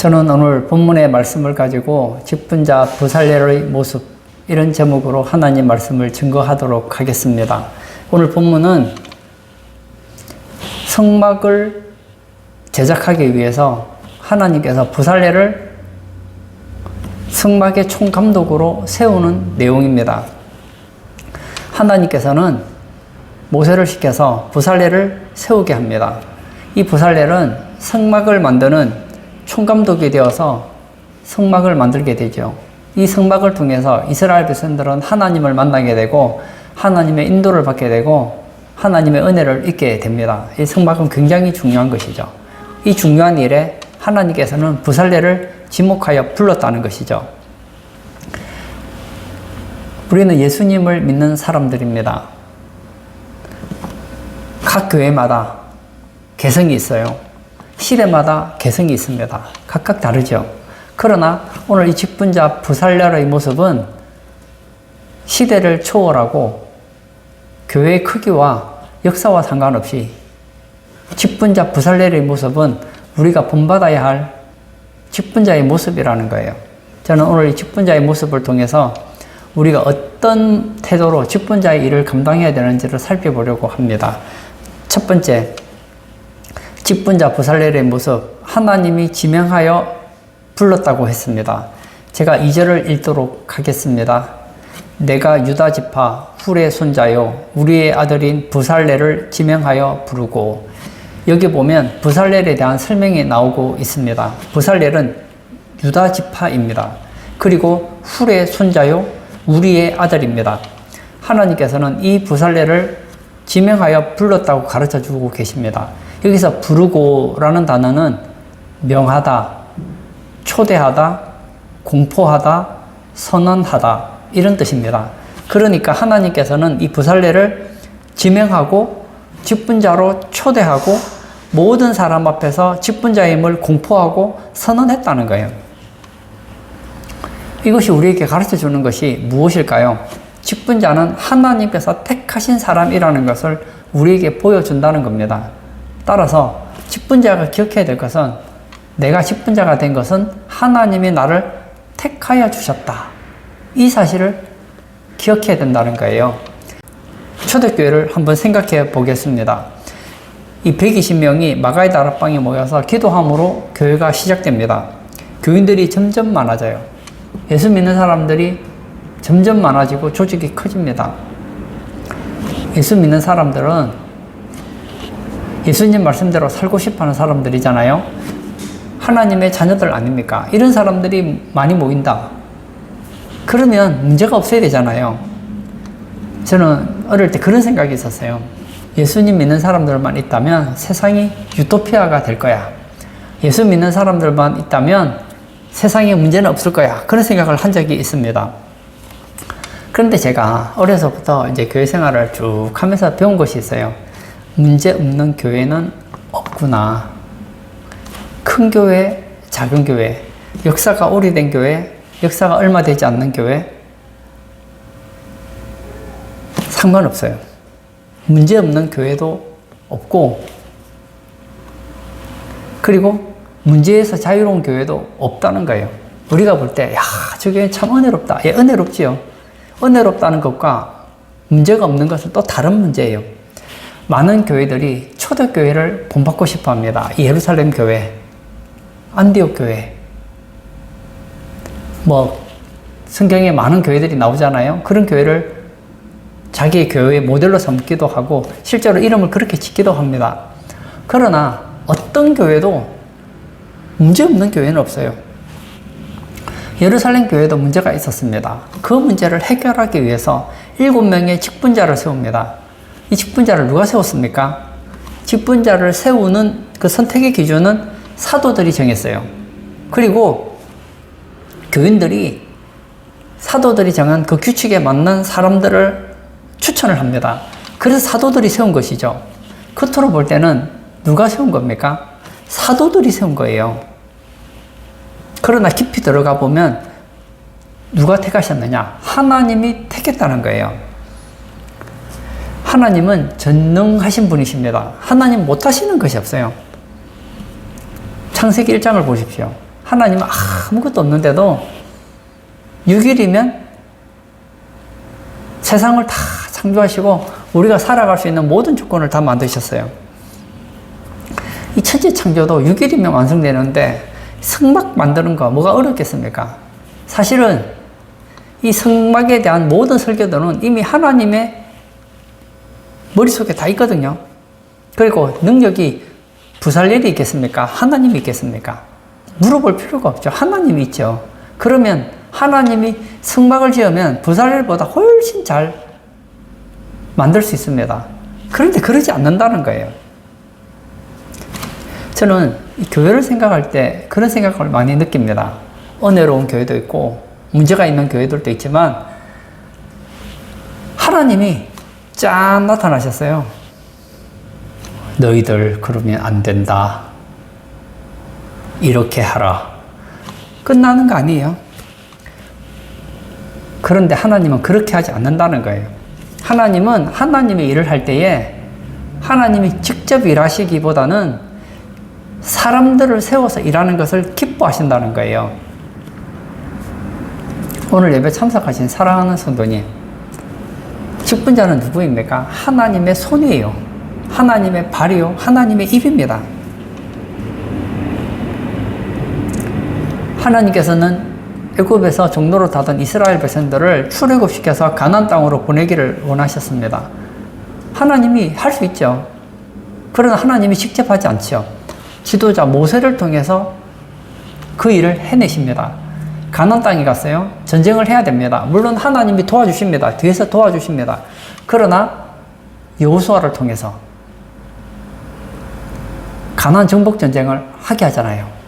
저는 오늘 본문의 말씀을 가지고 직분자 부살렐의 모습 이런 제목으로 하나님 말씀을 증거하도록 하겠습니다. 오늘 본문은 성막을 제작하기 위해서 하나님께서 부살렐을 성막의 총감독으로 세우는 내용입니다. 하나님께서는 모세를 시켜서 부살렐을 세우게 합니다. 이 부살렐은 성막을 만드는 총감독이 되어서 성막을 만들게 되죠. 이 성막을 통해서 이스라엘 백성들은 하나님을 만나게 되고 하나님의 인도를 받게 되고 하나님의 은혜를 잊게 됩니다. 이 성막은 굉장히 중요한 것이죠. 이 중요한 일에 하나님께서는 부살렐을 지목하여 불렀다는 것이죠. 우리는 예수님을 믿는 사람들입니다. 각 교회마다 개성이 있어요. 시대마다 개성이 있습니다. 각각 다르죠. 그러나 오늘 이 직분자 부살렐의 모습은 시대를 초월하고 교회의 크기와 역사와 상관없이 직분자 부살렐의 모습은 우리가 본받아야 할 직분자의 모습이라는 거예요. 저는 오늘 이 직분자의 모습을 통해서 우리가 어떤 태도로 직분자의 일을 감당해야 되는지를 살펴보려고 합니다. 첫 번째, 직분자 부살렐의 모습, 하나님이 지명하여 불렀다고 했습니다. 제가 2절을 읽도록 하겠습니다. 내가 유다 지파 훌의 손자요 우리의 아들인 부살렐을 지명하여 부르고, 여기 보면 부살렐에 대한 설명이 나오고 있습니다. 부살렐은 유다 지파입니다. 그리고 훌의 손자요 우리의 아들입니다. 하나님께서는 이 부살렐을 지명하여 불렀다고 가르쳐 주고 계십니다. 여기서 부르고라는 단어는 명하다, 초대하다, 공포하다, 선언하다 이런 뜻입니다. 그러니까 하나님께서는 이 부살렐을 지명하고 직분자로 초대하고 모든 사람 앞에서 직분자임을 공포하고 선언했다는 거예요. 이것이 우리에게 가르쳐 주는 것이 무엇일까요? 직분자는 하나님께서 택하신 사람이라는 것을 우리에게 보여준다는 겁니다. 따라서 직분자가 기억해야 될 것은, 내가 직분자가 된 것은 하나님이 나를 택하여 주셨다. 이 사실을 기억해야 된다는 거예요. 초대교회를 한번 생각해 보겠습니다. 이 120명이 마가의 다락방에 모여서 기도함으로 교회가 시작됩니다. 교인들이 점점 많아져요. 예수 믿는 사람들이 점점 많아지고 조직이 커집니다. 예수 믿는 사람들은 예수님 말씀대로 살고 싶어하는 사람들이잖아요. 하나님의 자녀들 아닙니까? 이런 사람들이 많이 모인다. 그러면 문제가 없어야 되잖아요. 저는 어릴 때 그런 생각이 있었어요. 예수님 믿는 사람들만 있다면 세상이 유토피아가 될 거야. 예수 믿는 사람들만 있다면 세상에 문제는 없을 거야. 그런 생각을 한 적이 있습니다. 그런데 제가 어려서부터 이제 교회 생활을 쭉 하면서 배운 것이 있어요. 문제 없는 교회는 없구나. 큰 교회, 작은 교회, 역사가 오래된 교회, 역사가 얼마 되지 않는 교회, 상관없어요. 문제 없는 교회도 없고, 그리고 문제에서 자유로운 교회도 없다는 거예요. 우리가 볼 때, 야, 저 교회 참 은혜롭다. 예, 은혜롭지요. 은혜롭다는 것과 문제가 없는 것은 또 다른 문제예요. 많은 교회들이 초대교회를 본받고 싶어 합니다. 예루살렘 교회, 안디옥 교회, 성경에 많은 교회들이 나오잖아요. 그런 교회를 자기의 교회의 모델로 삼기도 하고 실제로 이름을 그렇게 짓기도 합니다. 그러나 어떤 교회도 문제 없는 교회는 없어요. 예루살렘 교회도 문제가 있었습니다. 그 문제를 해결하기 위해서 7명의 직분자를 세웁니다. 이 직분자를 누가 세웠습니까? 직분자를 세우는 그 선택의 기준은 사도들이 정했어요. 그리고 교인들이 사도들이 정한 그 규칙에 맞는 사람들을 추천을 합니다. 그래서 사도들이 세운 것이죠. 겉으로 볼 때는 누가 세운 겁니까? 사도들이 세운 거예요. 그러나 깊이 들어가 보면 누가 택하셨느냐? 하나님이 택했다는 거예요. 하나님은 전능하신 분이십니다. 하나님 못하시는 것이 없어요. 창세기 1장을 보십시오. 하나님은 아무것도 없는데도 6일이면 세상을 다 창조하시고 우리가 살아갈 수 있는 모든 조건을 다 만드셨어요. 이 천지 창조도 6일이면 완성되는데 성막 만드는 거 뭐가 어렵겠습니까? 사실은 이 성막에 대한 모든 설계도는 이미 하나님의 머릿속에 다 있거든요. 그리고 능력이 부살 일이 있겠습니까? 하나님이 있겠습니까? 물어볼 필요가 없죠. 하나님이 있죠. 그러면 하나님이 성막을 지으면 부살 일보다 훨씬 잘 만들 수 있습니다. 그런데 그러지 않는다는 거예요. 저는 이 교회를 생각할 때 그런 생각을 많이 느낍니다. 은혜로운 교회도 있고 문제가 있는 교회들도 있지만 하나님이 짠 나타나셨어요. 너희들 그러면 안 된다. 이렇게 하라. 끝나는 거 아니에요. 그런데 하나님은 그렇게 하지 않는다는 거예요. 하나님은 하나님의 일을 할 때에 하나님이 직접 일하시기보다는 사람들을 세워서 일하는 것을 기뻐하신다는 거예요. 오늘 예배 참석하신 사랑하는 성도님, 직분자는 누구입니까? 하나님의 손이에요. 하나님의 발이요. 하나님의 입입니다. 하나님께서는 애굽에서 종로로 타던 이스라엘 백성들을 출애굽시켜서 가나안 땅으로 보내기를 원하셨습니다. 하나님이 할 수 있죠. 그러나 하나님이 직접 하지 않죠. 지도자 모세를 통해서 그 일을 해내십니다. 가나안 땅에 갔어요. 전쟁을 해야 됩니다. 물론 하나님이 도와주십니다. 뒤에서 도와주십니다. 그러나 여호수아를 통해서 가나안 정복 전쟁을 하게 하잖아요.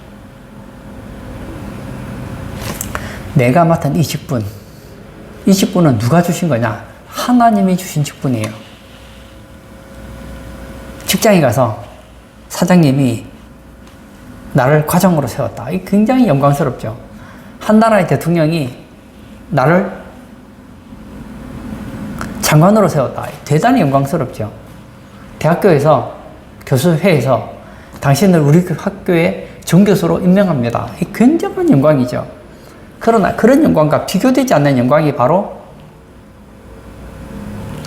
내가 맡은 이 직분은 누가 주신 거냐? 하나님이 주신 직분이에요. 직장에 가서 사장님이 나를 과장으로 세웠다. 이 굉장히 영광스럽죠. 한 나라의 대통령이 나를 장관으로 세웠다. 대단히 영광스럽죠. 대학교에서 교수회에서 당신을 우리 학교의 정교수로 임명합니다. 이 굉장한 영광이죠. 그러나 그런 영광과 비교되지 않는 영광이 바로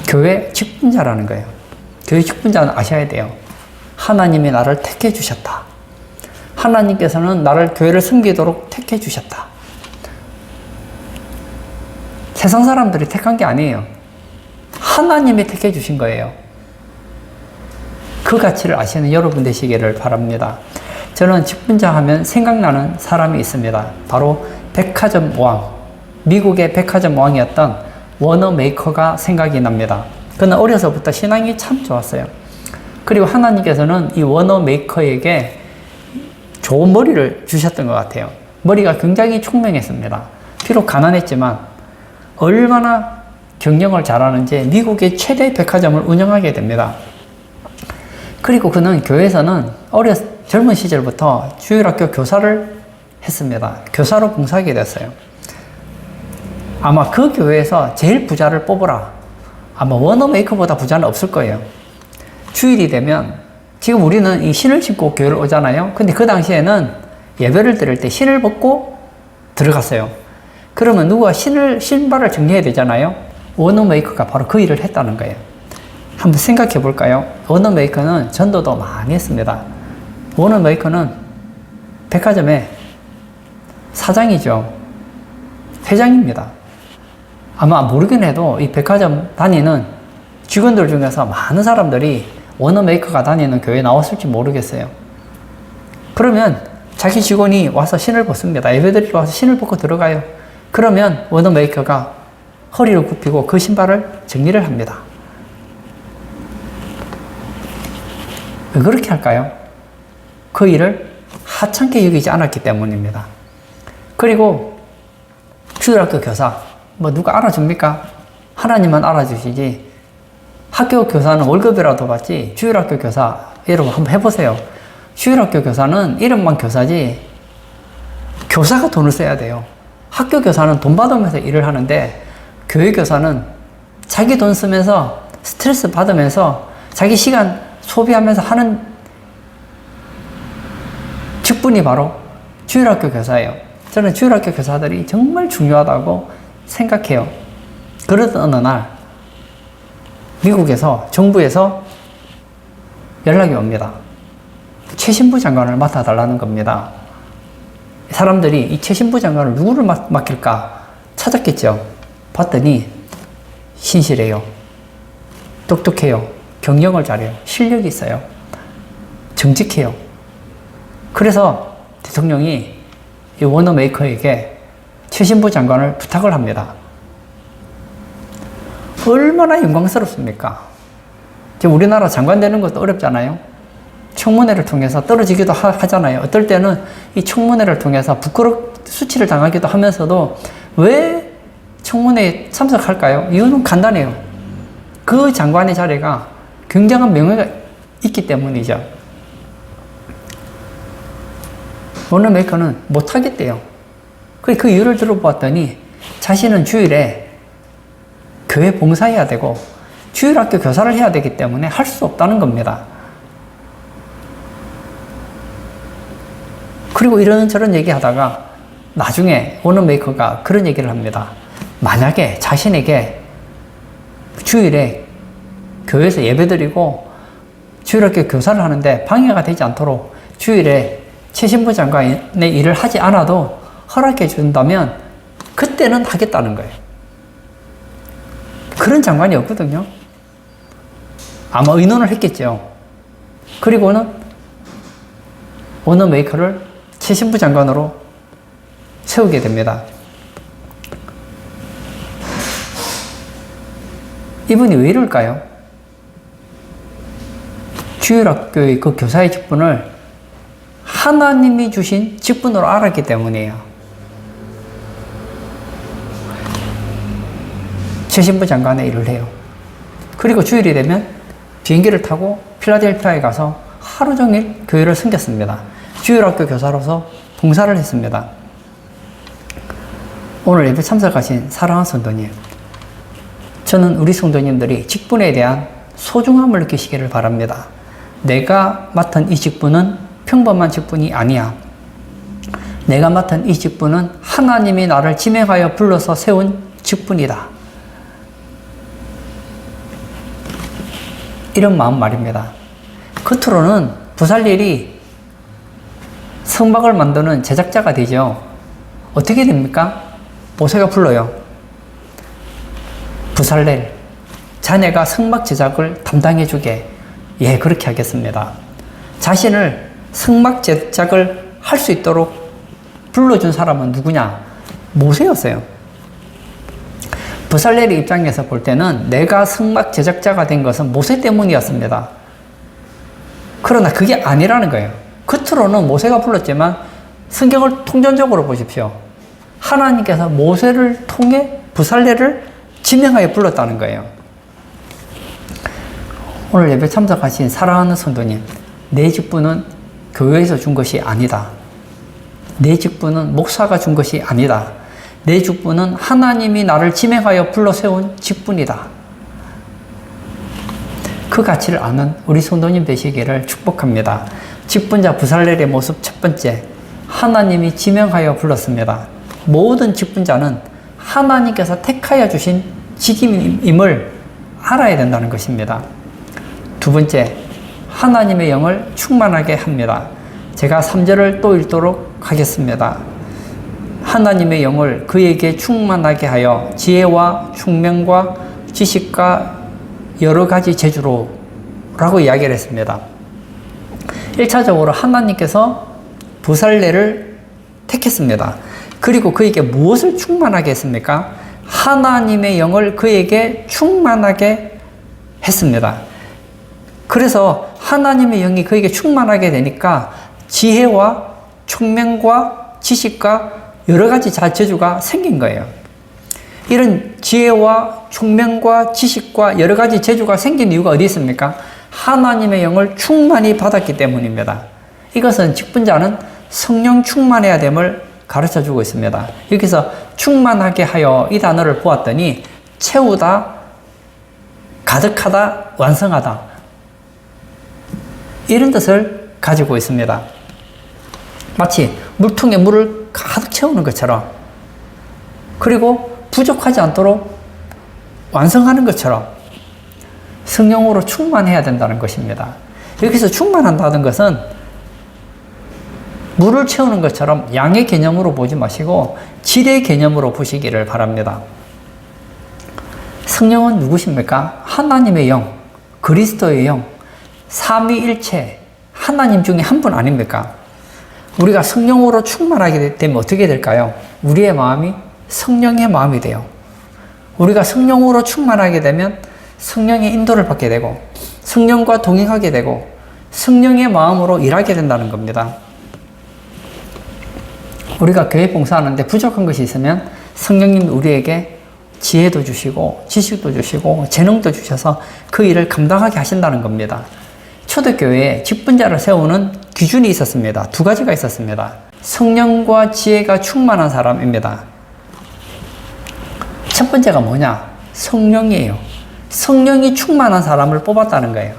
교회 직분자라는 거예요. 교회 직분자는 아셔야 돼요. 하나님이 나를 택해 주셨다. 하나님께서는 나를 교회를 섬기도록 택해 주셨다. 세상 사람들이 택한 게 아니에요. 하나님이 택해 주신 거예요. 그 가치를 아시는 여러분 되시기를 바랍니다. 저는 직분자 하면 생각나는 사람이 있습니다. 바로 백화점 왕, 미국의 백화점 왕이었던 워너 메이커가 생각이 납니다. 그는 어려서부터 신앙이 참 좋았어요. 그리고 하나님께서는 이 워너 메이커에게 좋은 머리를 주셨던 것 같아요. 머리가 굉장히 총명했습니다. 비록 가난했지만 얼마나 경영을 잘하는지 미국의 최대 백화점을 운영하게 됩니다. 그리고 그는 교회에서는 젊은 시절부터 주일학교 교사를 했습니다. 교사로 봉사하게 됐어요. 아마 그 교회에서 제일 부자를 뽑으라. 아마 워너 메이커보다 부자는 없을 거예요. 주일이 되면 지금 우리는 이 신을 신고 교회를 오잖아요. 근데 그 당시에는 예배를 드릴 때 신을 벗고 들어갔어요. 그러면 누가 신발을 정리해야 되잖아요. 워너 메이커가 바로 그 일을 했다는 거예요. 한번 생각해 볼까요? 워너 메이커는 전도도 많이 했습니다. 워너 메이커는 백화점의 사장이죠. 회장입니다. 아마 모르긴 해도 이 백화점 다니는 직원들 중에서 많은 사람들이 워너 메이커가 다니는 교회에 나왔을지 모르겠어요. 그러면 자기 직원이 와서 신을 벗습니다. 예배드리러 와서 신을 벗고 들어가요. 그러면 워너 메이커가 허리를 굽히고 그 신발을 정리를 합니다. 왜 그렇게 할까요? 그 일을 하찮게 여기지 않았기 때문입니다. 그리고 주일학교 교사, 뭐 누가 알아줍니까? 하나님만 알아주시지. 학교 교사는 월급이라도 받지 주일학교 교사 여러분 한번 해보세요. 주일학교 교사는 이름만 교사지 교사가 돈을 써야 돼요. 학교 교사는 돈 받으면서 일을 하는데 교회 교사는 자기 돈 쓰면서 스트레스 받으면서 자기 시간 소비하면서 하는 직분이 바로 주일학교 교사예요. 저는 주일학교 교사들이 정말 중요하다고 생각해요. 그러던 어느 날 미국에서 정부에서 연락이 옵니다. 최신부 장관을 맡아달라는 겁니다. 사람들이 이 최신부 장관을 누구를 맡길까 찾았겠죠. 봤더니 신실해요. 똑똑해요. 경영을 잘해요. 실력이 있어요. 정직해요. 그래서 대통령이 이 워너메이커에게 최신부 장관을 부탁을 합니다. 얼마나 영광스럽습니까? 지금 우리나라 장관 되는 것도 어렵잖아요. 청문회를 통해서 떨어지기도 하잖아요. 어떨 때는 이 청문회를 통해서 수치를 당하기도 하면서도 왜 청문회에 참석할까요? 이유는 간단해요. 그 장관의 자리가 굉장한 명예가 있기 때문이죠. 워너메이커는 못하겠대요. 그 이유를 들어보았더니 자신은 주일에 교회 봉사해야 되고 주일학교 교사를 해야 되기 때문에 할 수 없다는 겁니다. 그리고 이런저런 얘기하다가 나중에 워너메이커가 그런 얘기를 합니다. 만약에 자신에게 주일에 교회에서 예배드리고 주일학교 교사를 하는데 방해가 되지 않도록 주일에 최신부 장관의 일을 하지 않아도 허락해 준다면 그때는 하겠다는 거예요. 그런 장관이 없거든요. 아마 의논을 했겠죠. 그리고는 워너메이커를 최신부 장관으로 세우게 됩니다. 이분이 왜 이럴까요? 주일학교의 그 교사의 직분을 하나님이 주신 직분으로 알았기 때문이에요. 최신부 장관의 일을 해요. 그리고 주일이 되면 비행기를 타고 필라델피아에 가서 하루 종일 교회를 섬겼습니다. 주일학교 교사로서 봉사를 했습니다. 오늘 예배 참석하신 사랑하는 성도님, 저는 우리 성도님들이 직분에 대한 소중함을 느끼시기를 바랍니다. 내가 맡은 이 직분은 평범한 직분이 아니야. 내가 맡은 이 직분은 하나님이 나를 지명하여 불러서 세운 직분이다. 이런 마음 말입니다. 겉으로는 부살렐이 성막을 만드는 제작자가 되죠. 어떻게 됩니까? 모세가 불러요. 부살렐, 자네가 성막 제작을 담당해주게. 예, 그렇게 하겠습니다. 자신을 성막 제작을 할 수 있도록 불러준 사람은 누구냐? 모세였어요. 부살렐의 입장에서 볼 때는 내가 성막 제작자가 된 것은 모세 때문이었습니다. 그러나 그게 아니라는 거예요. 겉으로는 모세가 불렀지만 성경을 통전적으로 보십시오. 하나님께서 모세를 통해 부살렐을 지명하여 불렀다는 거예요. 오늘 예배 참석하신 사랑하는 성도님, 내 직분은 교회에서 준 것이 아니다. 내 직분은 목사가 준 것이 아니다. 내 직분은 하나님이 나를 지명하여 불러 세운 직분이다. 그 가치를 아는 우리 성도님 되시기를 축복합니다. 직분자 부살렐의 모습 첫 번째, 하나님이 지명하여 불렀습니다. 모든 직분자는 하나님께서 택하여 주신 직임임을 알아야 된다는 것입니다. 두 번째, 하나님의 영을 충만하게 합니다. 제가 3절을 또 읽도록 하겠습니다. 하나님의 영을 그에게 충만하게 하여 지혜와 총명과 지식과 여러 가지 재주로 라고 이야기를 했습니다. 1차적으로 하나님께서 부살렐을 택했습니다. 그리고 그에게 무엇을 충만하게 했습니까? 하나님의 영을 그에게 충만하게 했습니다. 그래서 하나님의 영이 그에게 충만하게 되니까 지혜와 총명과 지식과 여러 가지 재주가 생긴 거예요. 이런 지혜와 총명과 지식과 여러 가지 재주가 생긴 이유가 어디 있습니까? 하나님의 영을 충만히 받았기 때문입니다. 이것은 직분자는 성령 충만해야 됨을 가르쳐 주고 있습니다. 여기서 충만하게 하여 이 단어를 보았더니 채우다, 가득하다, 완성하다 이런 뜻을 가지고 있습니다. 마치 물통에 물을 가득 채우는 것처럼, 그리고 부족하지 않도록 완성하는 것처럼 성령으로 충만해야 된다는 것입니다. 여기서 충만한다는 것은 물을 채우는 것처럼 양의 개념으로 보지 마시고 질의 개념으로 보시기를 바랍니다. 성령은 누구십니까? 하나님의 영, 그리스도의 영, 삼위일체, 하나님 중에 한 분 아닙니까? 우리가 성령으로 충만하게 되면 어떻게 될까요? 우리의 마음이 성령의 마음이 돼요. 우리가 성령으로 충만하게 되면 성령의 인도를 받게 되고 성령과 동행하게 되고 성령의 마음으로 일하게 된다는 겁니다. 우리가 교회 봉사하는데 부족한 것이 있으면 성령님이 우리에게 지혜도 주시고 지식도 주시고 재능도 주셔서 그 일을 감당하게 하신다는 겁니다. 초대교회에 직분자를 세우는 기준이 있었습니다. 두 가지가 있었습니다. 성령과 지혜가 충만한 사람입니다. 첫 번째가 뭐냐? 성령이에요. 성령이 충만한 사람을 뽑았다는 거예요.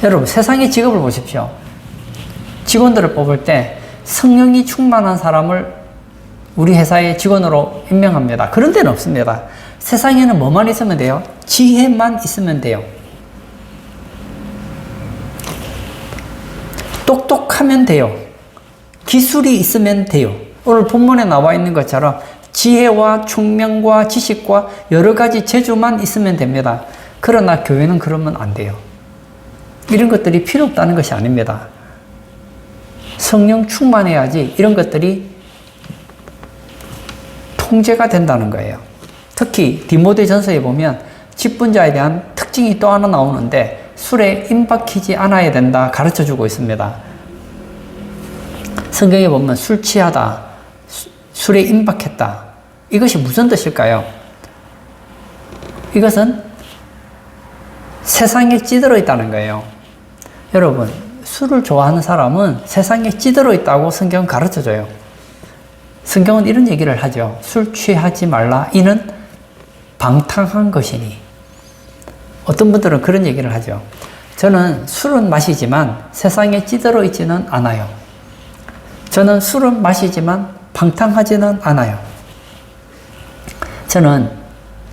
여러분, 세상의 직업을 보십시오. 직원들을 뽑을 때 성령이 충만한 사람을 우리 회사의 직원으로 임명합니다. 그런 데는 없습니다. 세상에는 뭐만 있으면 돼요? 지혜만 있으면 돼요. 똑똑하면 돼요. 기술이 있으면 돼요. 오늘 본문에 나와 있는 것처럼 지혜와 총명과 지식과 여러 가지 재주만 있으면 됩니다. 그러나 교회는 그러면 안 돼요. 이런 것들이 필요 없다는 것이 아닙니다. 성령 충만해야지 이런 것들이 통제가 된다는 거예요. 특히 디모데전서에 보면 직분자에 대한 특징이 또 하나 나오는데 술에 임박히지 않아야 된다 가르쳐주고 있습니다. 성경에 보면 술 취하다, 술에 임박했다. 이것이 무슨 뜻일까요? 이것은 세상에 찌들어 있다는 거예요. 여러분, 술을 좋아하는 사람은 세상에 찌들어 있다고 성경은 가르쳐줘요. 성경은 이런 얘기를 하죠. 술 취하지 말라. 이는 방탕한 것이니. 어떤 분들은 그런 얘기를 하죠. 저는 술은 마시지만 세상에 찌들어 있지는 않아요. 저는 술은 마시지만 방탕하지는 않아요. 저는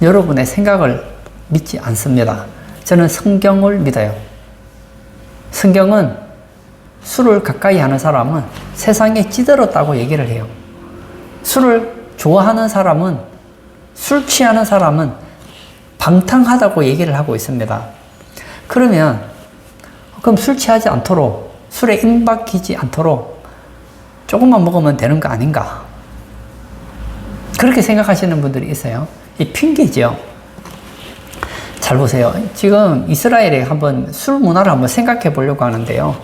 여러분의 생각을 믿지 않습니다. 저는 성경을 믿어요. 성경은 술을 가까이 하는 사람은 세상에 찌들었다고 얘기를 해요. 술을 좋아하는 사람은, 술 취하는 사람은 방탕하다고 얘기를 하고 있습니다. 그러면 그럼 술 취하지 않도록, 술에 임박히지 않도록 조금만 먹으면 되는 거 아닌가? 그렇게 생각하시는 분들이 있어요. 이 핑계죠. 잘 보세요. 지금 이스라엘에 한번 술 문화를 한번 생각해 보려고 하는데요.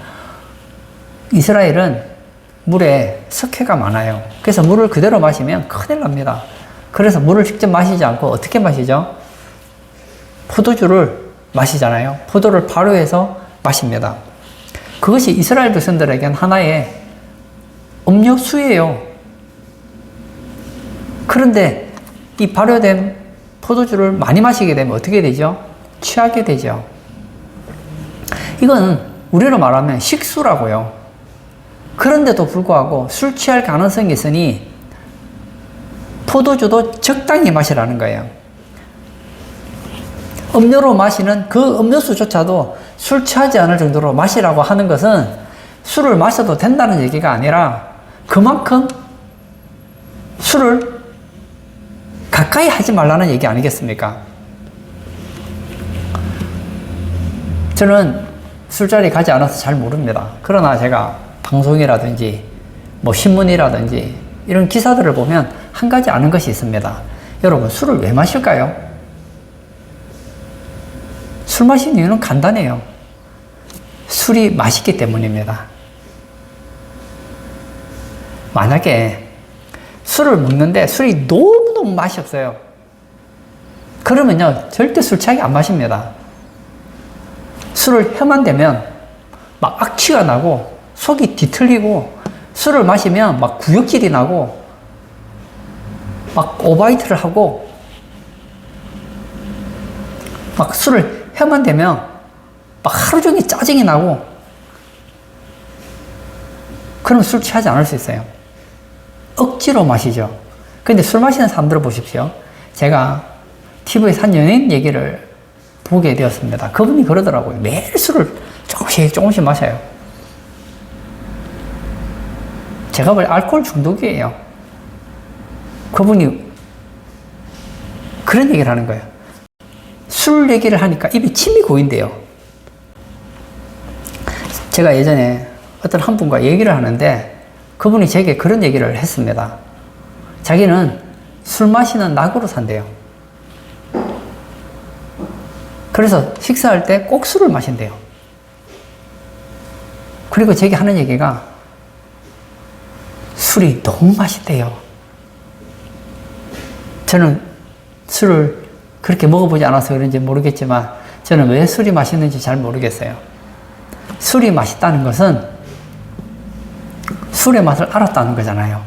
이스라엘은 물에 석회가 많아요. 그래서 물을 그대로 마시면 큰일 납니다. 그래서 물을 직접 마시지 않고 어떻게 마시죠? 포도주를 마시잖아요. 포도를 발효해서 마십니다. 그것이 이스라엘 백성들에겐 하나의 음료수예요. 그런데 이 발효된 포도주를 많이 마시게 되면 어떻게 되죠? 취하게 되죠. 이건 우리로 말하면 식수라고요. 그런데도 불구하고 술 취할 가능성이 있으니 포도주도 적당히 마시라는 거예요. 음료로 마시는 그 음료수조차도 술 취하지 않을 정도로 마시라고 하는 것은 술을 마셔도 된다는 얘기가 아니라 그만큼 술을 가까이 하지 말라는 얘기 아니겠습니까? 저는 술자리 가지 않아서 잘 모릅니다. 그러나 제가 방송이라든지 뭐 신문이라든지 이런 기사들을 보면 한 가지 아는 것이 있습니다. 여러분, 술을 왜 마실까요? 술 마시는 이유는 간단해요. 술이 맛있기 때문입니다. 만약에 술을 먹는데 술이 너무너무 맛이 없어요. 그러면요, 절대 술 취하게 안 마십니다. 술을 혀만 대면 막 악취가 나고 속이 뒤틀리고 술을 마시면 막 구역질이 나고 막 오바이트를 하고 막 술을 혀만 대면 막 하루 종일 짜증이 나고 그럼 술 취하지 않을 수 있어요. 억지로 마시죠. 근데 술 마시는 사람들을 보십시오. 제가 TV에서 한 연예인 얘기를 보게 되었습니다. 그분이 그러더라고요. 매일 술을 조금씩 마셔요. 제가 볼 알코올 중독이에요. 그분이 그런 얘기를 하는 거예요. 술 얘기를 하니까 입에 침이 고인대요. 제가 예전에 어떤 한 분과 얘기를 하는데 그분이 제게 그런 얘기를 했습니다. 자기는 술 마시는 낙으로 산대요. 그래서 식사할 때 꼭 술을 마신대요. 그리고 제게 하는 얘기가 술이 너무 맛있대요. 저는 술을 그렇게 먹어보지 않아서 그런지 모르겠지만 저는 왜 술이 맛있는지 잘 모르겠어요. 술이 맛있다는 것은 술의 맛을 알았다는 거잖아요.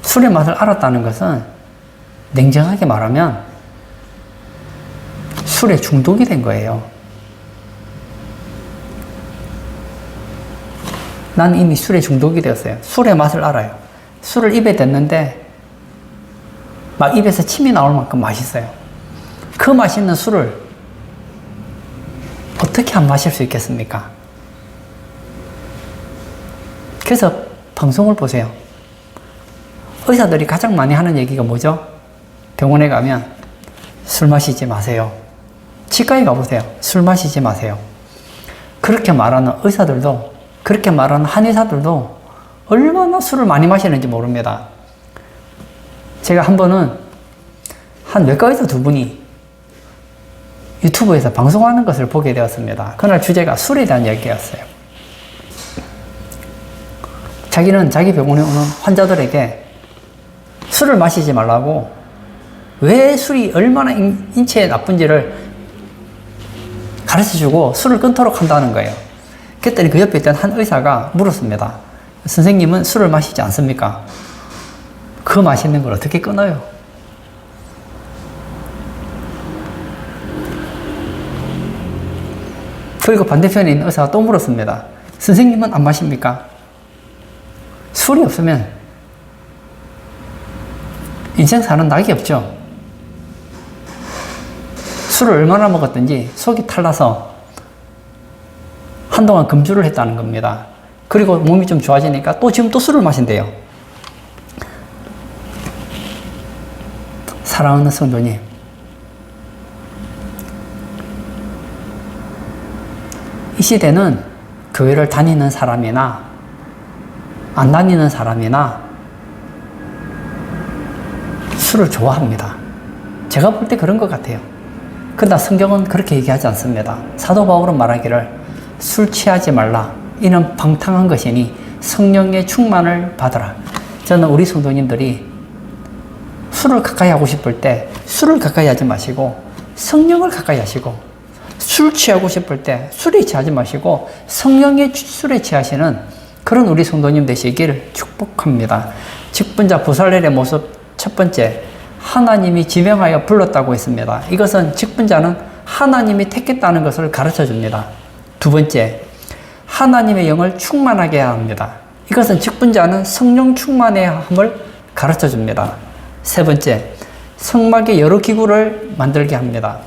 술의 맛을 알았다는 것은 냉정하게 말하면 술에 중독이 된 거예요. 나는 이미 술에 중독이 되었어요. 술의 맛을 알아요. 술을 입에 댔는데 막 입에서 침이 나올 만큼 맛있어요. 그 맛있는 술을 어떻게 안 마실 수 있겠습니까? 그래서 방송을 보세요. 의사들이 가장 많이 하는 얘기가 뭐죠? 병원에 가면 술 마시지 마세요. 치과에 가보세요. 술 마시지 마세요. 그렇게 말하는 의사들도, 그렇게 말하는 한의사들도 얼마나 술을 많이 마시는지 모릅니다. 제가 한 번은 한 외과 의사 두 분이 유튜브에서 방송하는 것을 보게 되었습니다. 그날 주제가 술에 대한 이야기였어요. 자기는 자기 병원에 오는 환자들에게 술을 마시지 말라고, 왜 술이 얼마나 인체에 나쁜지를 가르쳐주고 술을 끊도록 한다는 거예요. 그랬더니 그 옆에 있던 한 의사가 물었습니다. 선생님은 술을 마시지 않습니까? 그 맛있는 걸 어떻게 끊어요? 그리고 반대편에 있는 의사가 또 물었습니다. 선생님은 안 마십니까? 술이 없으면 인생 사는 낙이 없죠. 술을 얼마나 먹었든지 속이 탈나서 한동안 금주를 했다는 겁니다. 그리고 몸이 좀 좋아지니까 지금 또 술을 마신대요. 사랑하는 성도님, 이 시대는 교회를 다니는 사람이나 안 다니는 사람이나 술을 좋아합니다. 제가 볼 때 그런 것 같아요. 그러나 성경은 그렇게 얘기하지 않습니다. 사도 바울은 말하기를 술 취하지 말라. 이는 방탕한 것이니 성령의 충만을 받으라. 저는 우리 성도님들이 술을 가까이 하고 싶을 때 술을 가까이 하지 마시고 성령을 가까이 하시고, 술 취하고 싶을 때 술에 취하지 마시고 성령의 술에 취하시는 그런 우리 성도님 되시기를 축복합니다. 직분자 보살렐의 모습 첫 번째, 하나님이 지명하여 불렀다고 했습니다. 이것은 직분자는 하나님이 택했다는 것을 가르쳐 줍니다. 두 번째, 하나님의 영을 충만하게 해야 합니다. 이것은 직분자는 성령 충만해야 함을 가르쳐 줍니다. 세 번째, 성막의 여러 기구를 만들게 합니다.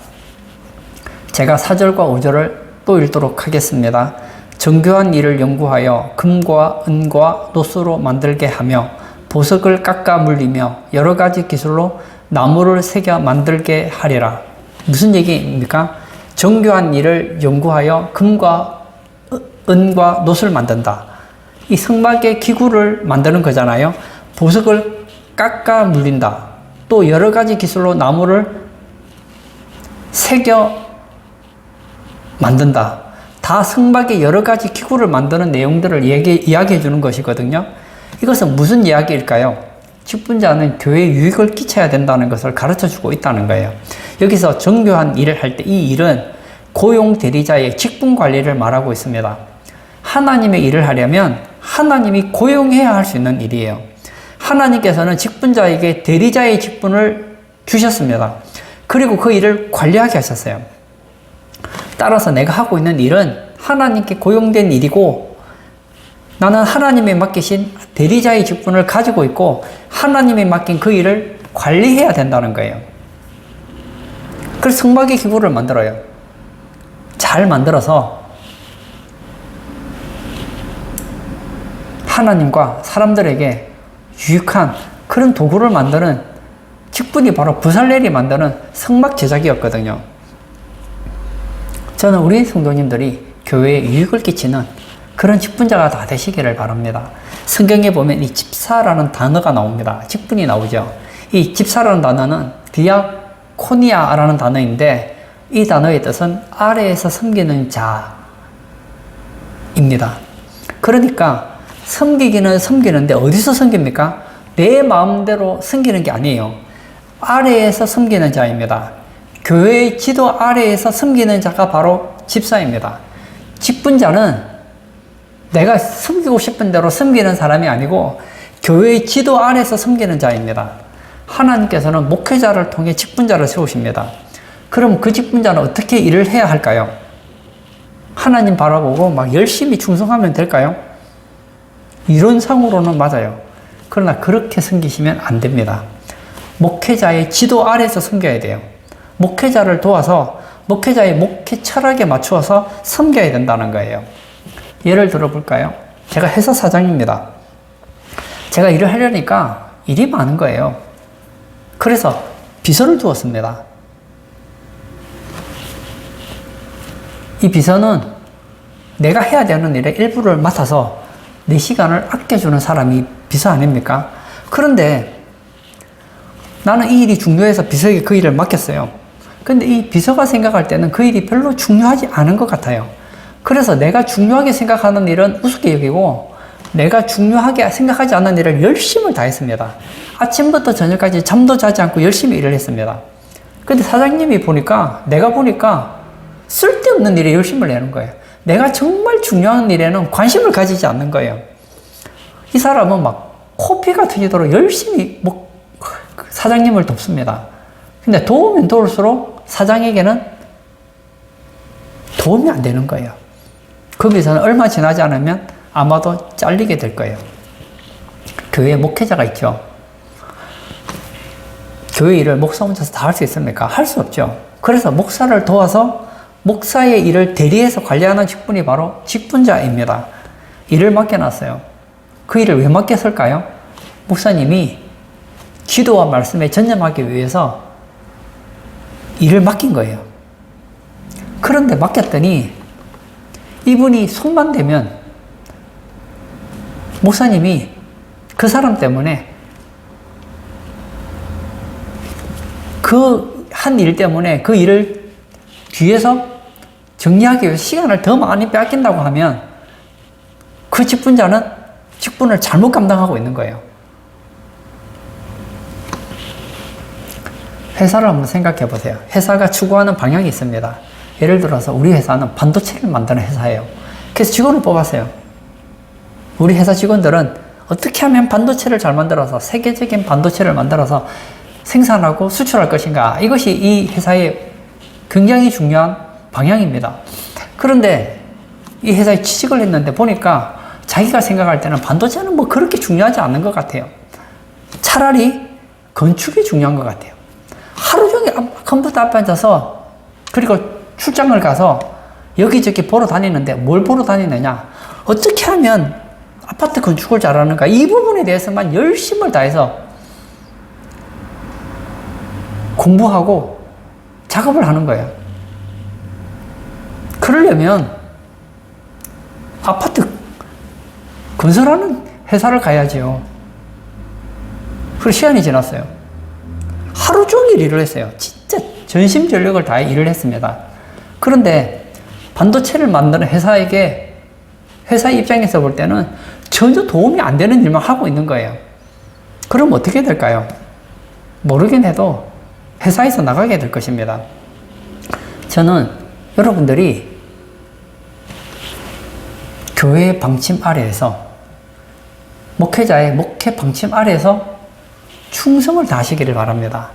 제가 4절과 5절을 또 읽도록 하겠습니다. 정교한 일을 연구하여 금과 은과 노수로 만들게 하며 보석을 깎아 물리며 여러 가지 기술로 나무를 새겨 만들게 하리라. 무슨 얘기입니까? 정교한 일을 연구하여 금과 은과 노수를 만든다. 이 성막의 기구를 만드는 거잖아요. 보석을 깎아 물린다. 또 여러 가지 기술로 나무를 새겨 만든다. 다 성막의 여러 가지 기구를 만드는 내용들을 이야기해 주는 것이거든요. 이것은 무슨 이야기일까요? 직분자는 교회에 유익을 끼쳐야 된다는 것을 가르쳐 주고 있다는 거예요. 여기서 정교한 일을 할 때 이 일은 고용 대리자의 직분 관리를 말하고 있습니다. 하나님의 일을 하려면 하나님이 고용해야 할 수 있는 일이에요. 하나님께서는 직분자에게 대리자의 직분을 주셨습니다. 그리고 그 일을 관리하게 하셨어요. 따라서 내가 하고 있는 일은 하나님께 고용된 일이고 나는 하나님이 맡기신 대리자의 직분을 가지고 있고 하나님이 맡긴 그 일을 관리해야 된다는 거예요. 그래서 성막의 기구를 만들어요. 잘 만들어서 하나님과 사람들에게 유익한 그런 도구를 만드는 직분이 바로 부살렐이 만드는 성막 제작이었거든요. 저는 우리 성도님들이 교회에 유익을 끼치는 그런 직분자가 다 되시기를 바랍니다. 성경에 보면 이 집사라는 단어가 나옵니다. 직분이 나오죠. 이 집사라는 단어는 디아코니아라는 단어인데 이 단어의 뜻은 아래에서 섬기는 자입니다. 그러니까 섬기기는 섬기는데 어디서 섬깁니까? 내 마음대로 섬기는 게 아니에요. 아래에서 섬기는 자입니다. 교회의 지도 아래에서 섬기는 자가 바로 집사입니다. 직분자는 내가 섬기고 싶은 대로 섬기는 사람이 아니고 교회의 지도 아래에서 섬기는 자입니다. 하나님께서는 목회자를 통해 직분자를 세우십니다. 그럼 그 직분자는 어떻게 일을 해야 할까요? 하나님 바라보고 막 열심히 충성하면 될까요? 이론상으로는 맞아요. 그러나 그렇게 섬기시면 안 됩니다. 목회자의 지도 아래에서 섬겨야 돼요. 목회자를 도와서 목회자의 목회 철학에 맞추어서 섬겨야 된다는 거예요. 예를 들어볼까요? 제가 회사 사장입니다. 제가 일을 하려니까 일이 많은 거예요. 그래서 비서를 두었습니다. 이 비서는 내가 해야 되는 일의 일부를 맡아서 내 시간을 아껴주는 사람이 비서 아닙니까? 그런데 나는 이 일이 중요해서 비서에게 그 일을 맡겼어요. 근데 이 비서가 생각할 때는 그 일이 별로 중요하지 않은 것 같아요. 그래서 내가 중요하게 생각하는 일은 우습게 여기고 내가 중요하게 생각하지 않는 일을 열심을 다했습니다. 아침부터 저녁까지 잠도 자지 않고 열심히 일을 했습니다. 근데 사장님이 보니까 내가 보니까 쓸데없는 일에 열심을 내는 거예요. 내가 정말 중요한 일에는 관심을 가지지 않는 거예요. 이 사람은 막 코피가 터지도록 열심히 사장님을 돕습니다. 근데 도우면 도울수록 사장에게는 도움이 안 되는 거예요. 그 비서는 얼마 지나지 않으면 아마도 잘리게 될 거예요. 교회에 목회자가 있죠. 교회 일을 목사 혼자서 다 할 수 있습니까? 할 수 없죠. 그래서 목사를 도와서 목사의 일을 대리해서 관리하는 직분이 바로 직분자입니다. 일을 맡겨놨어요. 그 일을 왜 맡겼을까요? 목사님이 기도와 말씀에 전념하기 위해서 일을 맡긴 거예요. 그런데 맡겼더니 이분이 손만 대면 목사님이 그 사람 때문에 그 한 일 때문에 그 일을 뒤에서 정리하기 위해서 시간을 더 많이 빼앗긴다고 하면 그 직분자는 직분을 잘못 감당하고 있는 거예요. 회사를 한번 생각해 보세요. 회사가 추구하는 방향이 있습니다. 예를 들어서 우리 회사는 반도체를 만드는 회사예요. 그래서 직원을 뽑았어요. 우리 회사 직원들은 어떻게 하면 반도체를 잘 만들어서 세계적인 반도체를 만들어서 생산하고 수출할 것인가, 이것이 이 회사의 굉장히 중요한 방향입니다. 그런데 이 회사에 취직을 했는데 보니까 자기가 생각할 때는 반도체는 뭐 그렇게 중요하지 않는 것 같아요. 차라리 건축이 중요한 것 같아요. 하루 종일 컴퓨터 앞에 앉아서 그리고 출장을 가서 여기저기 보러 다니는데 뭘 보러 다니느냐, 어떻게 하면 아파트 건축을 잘하는가, 이 부분에 대해서만 열심을 다해서 공부하고 작업을 하는 거예요. 그러려면 아파트 건설하는 회사를 가야죠. 그리고 시간이 지났어요. 하루 종일 일을 했어요. 진짜 전심전력을 다해 일을 했습니다. 그런데 반도체를 만드는 회사에게, 회사 입장에서 볼 때는 전혀 도움이 안 되는 일만 하고 있는 거예요. 그럼 어떻게 될까요? 모르긴 해도 회사에서 나가게 될 것입니다. 저는 여러분들이 교회의 방침 아래에서, 목회자의 목회 방침 아래에서 충성을 다하시기를 바랍니다.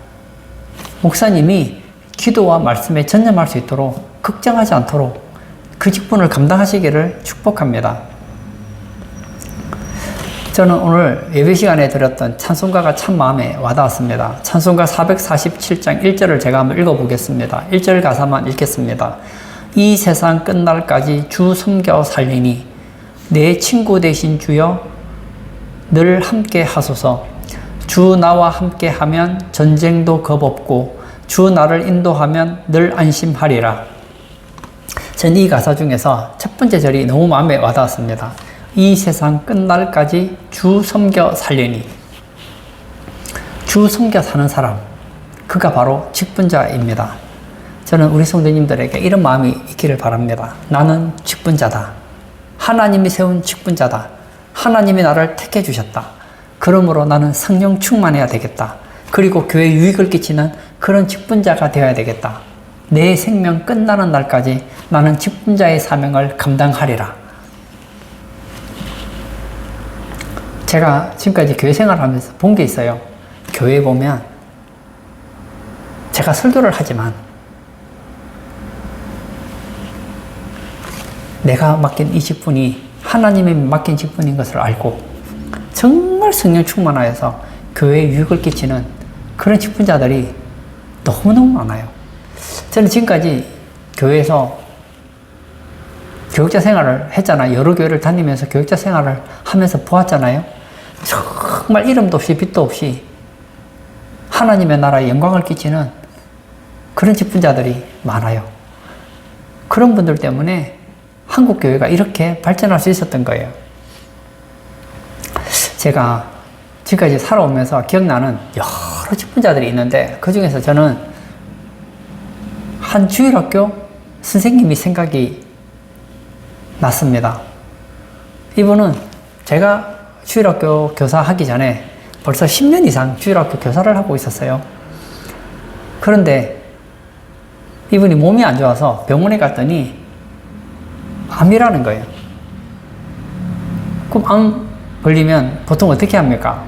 목사님이 기도와 말씀에 전념할 수 있도록, 걱정하지 않도록 그 직분을 감당하시기를 축복합니다. 저는 오늘 예배 시간에 드렸던 찬송가가 참 마음에 와닿았습니다. 찬송가 447장 1절을 제가 한번 읽어보겠습니다. 1절 가사만 읽겠습니다. 이 세상 끝날까지 주 섬겨 살리니 내 친구 되신 주여 늘 함께 하소서. 주 나와 함께 하면 전쟁도 겁없고 주 나를 인도하면 늘 안심하리라. 전 이 가사 중에서 첫 번째 절이 너무 마음에 와닿았습니다. 이 세상 끝날까지 주 섬겨 살리니. 주 섬겨 사는 사람, 그가 바로 직분자입니다. 저는 우리 성도님들에게 이런 마음이 있기를 바랍니다. 나는 직분자다. 하나님이 세운 직분자다. 하나님이 나를 택해 주셨다. 그러므로 나는 성령 충만해야 되겠다. 그리고 교회에 유익을 끼치는 그런 직분자가 되어야 되겠다. 내 생명 끝나는 날까지 나는 직분자의 사명을 감당하리라. 제가 지금까지 교회 생활을 하면서 본 게 있어요. 교회에 보면 제가 설교를 하지만 내가 맡긴 이 직분이 하나님이 맡긴 직분인 것을 알고 정말 성령 충만하여서 교회에 유익을 끼치는 그런 직분자들이 너무너무 많아요. 저는 지금까지 교회에서 교육자 생활을 했잖아요. 여러 교회를 다니면서 교육자 생활을 하면서 보았잖아요. 정말 이름도 없이 빛도 없이 하나님의 나라에 영광을 끼치는 그런 직분자들이 많아요. 그런 분들 때문에 한국 교회가 이렇게 발전할 수 있었던 거예요. 제가 지금까지 살아오면서 기억나는 여러 직분자들이 있는데 그 중에서 저는 한 주일학교 선생님이 생각이 났습니다. 이분은 제가 주일학교 교사 하기 전에 벌써 10년 이상 주일학교 교사를 하고 있었어요. 그런데 이분이 몸이 안 좋아서 병원에 갔더니 암이라는 거예요. 그럼 암 걸리면 보통 어떻게 합니까?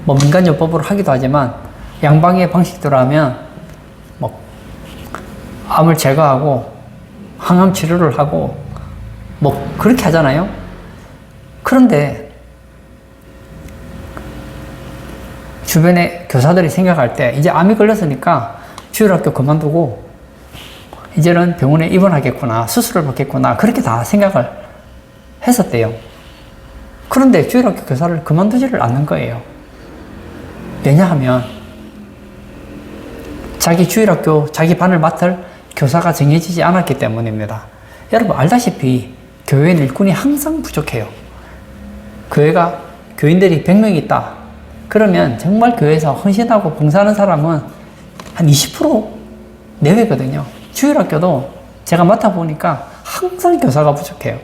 뭐 민간요법으로 하기도 하지만 양방의 방식대로 하면 뭐 암을 제거하고 항암 치료를 하고 뭐 그렇게 하잖아요. 그런데 주변에 교사들이 생각할 때 이제 암이 걸렸으니까 주일학교 그만두고 이제는 병원에 입원하겠구나, 수술을 받겠구나, 그렇게 다 생각을 했었대요. 그런데 주일학교 교사를 그만두지를 않는 거예요. 왜냐하면 자기 주일학교, 자기 반을 맡을 교사가 정해지지 않았기 때문입니다. 여러분 알다시피 교회는 일꾼이 항상 부족해요. 교회가 교인들이 100명 있다. 그러면 정말 교회에서 헌신하고 봉사하는 사람은 한 20% 내외거든요. 주일학교도 제가 맡아보니까 항상 교사가 부족해요.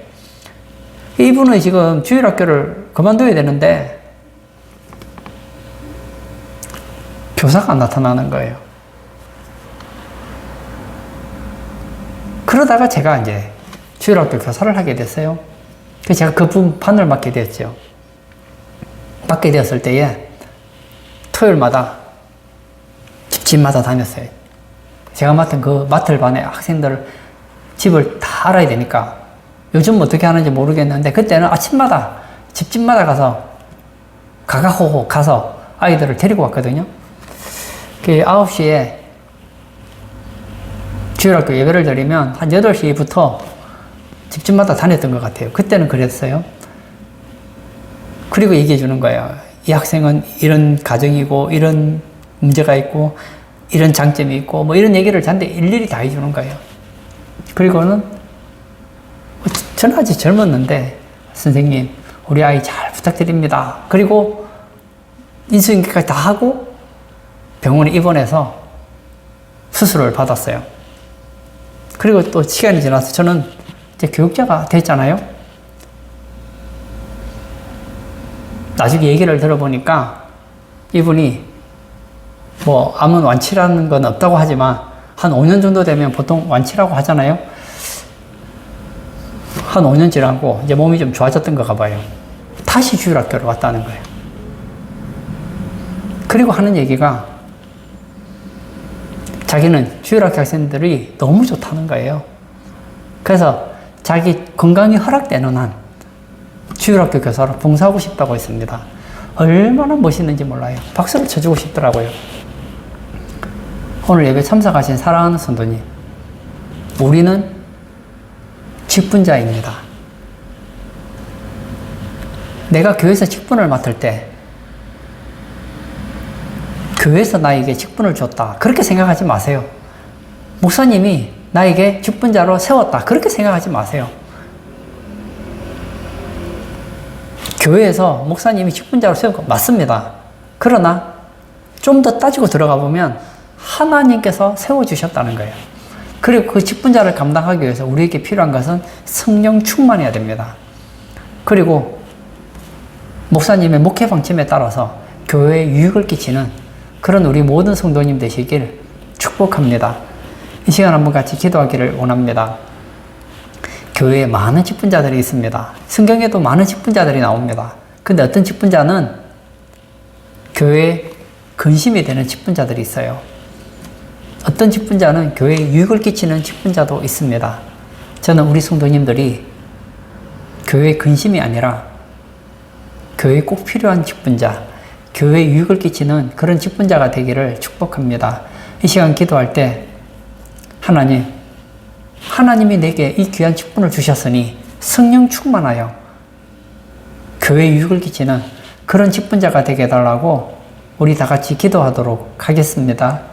이분은 지금 주일학교를 그만둬야 되는데 교사가 안 나타나는 거예요. 그러다가 제가 이제 주일학교 교사를 하게 됐어요. 그래서 제가 그 반을 맡게 됐죠. 맡게 되었을 때에 토요일마다 집마다 다녔어요. 제가 맡은 그 맡을 반의 학생들 집을 다 알아야 되니까 요즘 어떻게 하는지 모르겠는데 그때는 아침마다 집집마다 가서 가가호호 가서 아이들을 데리고 왔거든요. 그 9시에 주일학교 예배를 드리면 한 8시부터 집집마다 다녔던 것 같아요. 그때는 그랬어요. 그리고 얘기해 주는 거예요. 이 학생은 이런 가정이고 이런 문제가 있고 이런 장점이 있고 뭐 이런 얘기를 저한테 일일이 다 해주는 거예요. 그리고는 저는 아직 젊었는데 선생님 우리 아이 잘 부탁드립니다. 그리고 인수인계까지 다 하고 병원에 입원해서 수술을 받았어요. 그리고 또 시간이 지나서 저는 이제 교육자가 됐잖아요. 나중에 얘기를 들어보니까 이분이 뭐 암은 완치라는 건 없다고 하지만 한 5년 정도 되면 보통 완치라고 하잖아요. 한 5년 지나고 이제 몸이 좀 좋아졌던 가 봐요. 다시 주일학교로 왔다는 거예요. 그리고 하는 얘기가 자기는 주일학교 학생들이 너무 좋다는 거예요. 그래서 자기 건강이 허락되는 한 주일학교 교사로 봉사하고 싶다고 했습니다. 얼마나 멋있는지 몰라요. 박수를 쳐주고 싶더라고요. 오늘 예배 참석하신 사랑하는 성도님, 우리는 직분자입니다. 내가 교회에서 직분을 맡을 때 교회에서 나에게 직분을 줬다, 그렇게 생각하지 마세요. 목사님이 나에게 직분자로 세웠다, 그렇게 생각하지 마세요. 교회에서 목사님이 직분자로 세운 거 맞습니다. 그러나 좀 더 따지고 들어가 보면 하나님께서 세워주셨다는 거예요. 그리고 그 직분자를 감당하기 위해서 우리에게 필요한 것은 성령 충만해야 됩니다. 그리고 목사님의 목회 방침에 따라서 교회에 유익을 끼치는 그런 우리 모든 성도님 되시길 축복합니다. 이 시간 한번 같이 기도하기를 원합니다. 교회에 많은 직분자들이 있습니다. 성경에도 많은 직분자들이 나옵니다. 근데 어떤 직분자는 교회에 근심이 되는 직분자들이 있어요. 어떤 직분자는 교회에 유익을 끼치는 직분자도 있습니다. 저는 우리 성도님들이 교회에 근심이 아니라 교회에 꼭 필요한 직분자, 교회에 유익을 끼치는 그런 직분자가 되기를 축복합니다. 이 시간 기도할 때 하나님이 내게 이 귀한 직분을 주셨으니 성령 충만하여 교회에 유익을 끼치는 그런 직분자가 되게 해달라고 우리 다 같이 기도하도록 하겠습니다.